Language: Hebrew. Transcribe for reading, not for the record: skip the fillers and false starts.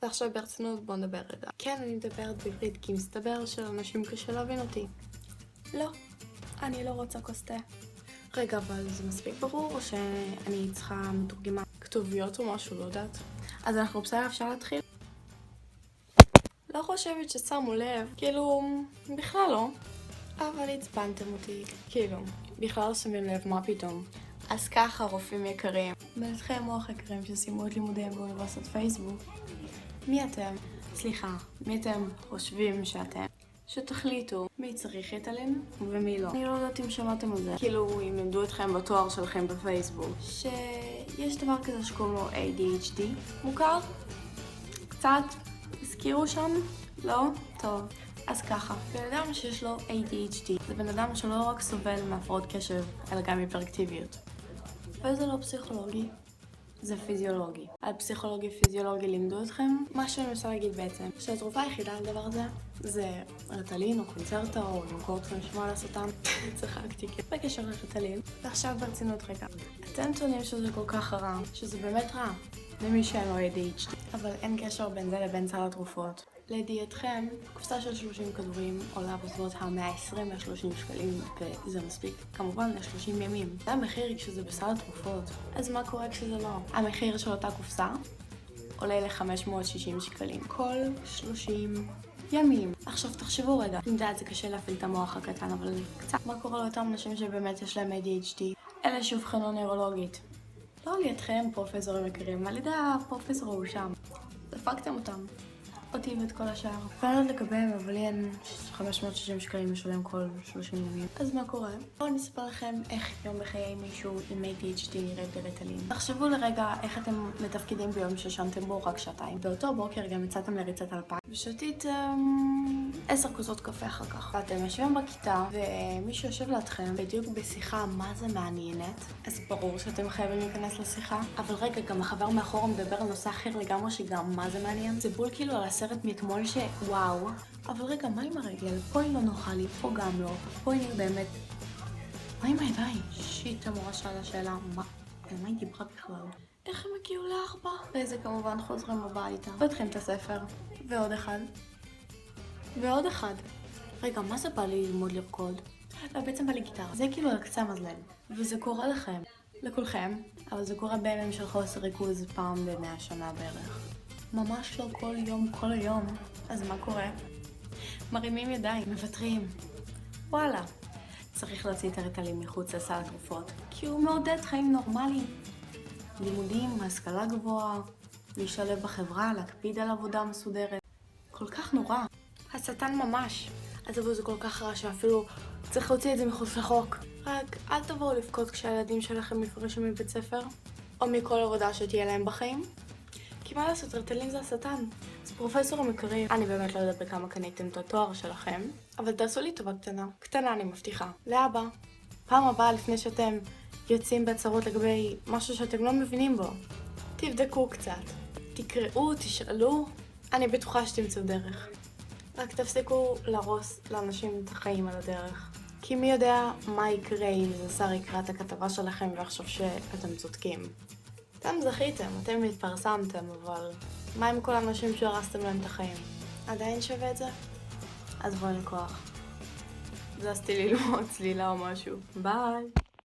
ועכשיו ברצינות בוא נדבר רגע. כן, אני מדברת בעברית, כי מסתבר שלאנשים קשה להבין אותי. לא, אני לא רוצה כוס תה. רגע, אבל זה מספיק ברור או שאני צריכה מתורגמה כתוביות או משהו, לא יודעת? אז אנחנו בסדר, אפשר להתחיל? לא חושבת ששמו לב, כאילו, בכלל לא. אבל הצפנתם אותי, כאילו, בכלל לא שמים לב, מה פתאום. אז ככה, רופאים יקרים, מלכי מוח יקרים שסיימו את לימודיהם באוניברסיטת פייסבוק. מי אתם? סליחה, מי אתם חושבים שאתם? שתחליטו מי צריך ריטלין ומי לא. אני לא יודעת אם שמעתם על זה. כאילו, אם למדו אתכם בתואר שלכם בפייסבוק, שיש דבר כזה שקוראים לו ADHD. מוכר? קצת? הזכירו שם? לא? טוב. אז ככה, בן אדם שיש לו ADHD זה בן אדם שלא רק סובל מהפרעות קשב, אלא גם היפראקטיביות. וזה לא פסיכולוגי, זה פיזיולוגי. על פסיכולוגי ופיזיולוגי לימדו אתכם? מה שאני מנסה להגיד בעצם, שהתרופה היחידה לדבר הזה זה ריטלין או קונצרטה או למכור אתכם שמוע לסרטן. צחקתי בקשר לריטלין. ועכשיו ברצינות רגע. אתם טוענים שזה כל כך רע, שזה באמת רע למי שאין לו ADHD, אבל אין קשר בין זה לבין סל התרופות. לידיעתכם, קופסה של 30 כדורים עולה בסביבות ה-120-130 שקלים, וזה מספיק כמובן ל-30 ימים. זה המחיר כשזה בסל התרופות. אז מה קורה כשזה לא? המחיר של אותה קופסה עולה ל-560 שקלים כל 30 ימים. עכשיו תחשבו רגע, אני יודעת זה קשה להפעיל את המוח הקטן, אבל קצת. מה קורה לאותם אנשים שבאמת יש להם ADHD? אלה שאובחנו נוירולוגית. לא על ידכם פרופסורים יקרים, על ידי הפרופסור הוא שם. דפקתם אותם. אותי ואת כל השאר. אני לא יודעת לגביהם, אבל לי אין 560 שקלים משלם כל 30 ימים. אז מה קורה? בואו נספר לכם איך יום בחיי מישהו עם ADHD נראה בריטלין. תחשבו לרגע איך אתם מתפקדים ביום ששנתם בו רק שעתיים. באותו בוקר גם יצאתם לריצת 2000. ושתיתם 10 כוסות קפה אחר כך. ואתם יושבים בכיתה, ומישהו יושב לידכם בדיוק בשיחה מה זה מעניינת. אז ברור שאתם חייבים להיכנס לשיחה. אבל רגע, גם החבר מאחורה מדבר על נושא אחר לגמרי שגם מה זה מעניין. זה בול כאילו על הסרט מאתמול שוואו. אבל רגע, מה עם הרגל? פה היא לא נוחה לי, פה גם לא. פה היא באמת... מה עם הידיים? שיט, המורה שאלה שאלה, מה היא דיברה בכלל? איך הם הגיעו ל4? וזה כמובן חוזרים הביתה. פותחים את הספר. ועוד אחד. ועוד אחד. רגע, מה זה בא לי ללמוד לרקוד? לא, בעצם בא לי גיטרה. זה כאילו על קצה המזלג. וזה קורה לכם. לכולכם. אבל זה קורה בימים של חוסר ריכוז פעם ב100 שנה בערך. ממש לא כל יום, כל היום. אז מה קורה? מרימים ידיים, מוותרים. וואלה. צריך להוציא את הריטלין מחוץ לסל התרופות, כי הוא מעודד חיים נורמליים. לימודים, השכלה גבוהה, להשתלב בחברה, להקפיד על עבודה מסודרת. כל כך נורא. השטן ממש. אז אבל זה כל כך רע שאפילו צריך להוציא את זה מחוץ לחוק. רק אל תבואו לבכות כשהילדים שלכם מפרשים מבית ספר, או מכל עבודה שתהיה להם בחיים. כי מה לעשות, ריטלין זה השטן. אז פרופסורים יקרים, אני באמת לא יודעת בכמה קניתם את התואר שלכם, אבל תעשו לי טובה קטנה. קטנה אני מבטיחה. לאבא. פעם הבאה לפני שאתם יוצאים בהצהרות לגבי משהו שאתם לא מבינים בו. תבדקו קצת. תקראו, תשאלו. אני בטוחה שתמצאו דרך. רק תפסיקו להרוס לאנשים את החיים על הדרך. כי מי יודע מה יקרה אם זה שר יקרא את הכתבה שלכם ויחשוב שאתם צודקים. אתם זכיתם, אתם התפרסמתם, אבל מה עם כל האנשים שהרסתם להם את החיים? עדיין שווה את זה? אז בואו לכוח. זזתי ללמוד צלילה או משהו. ביי!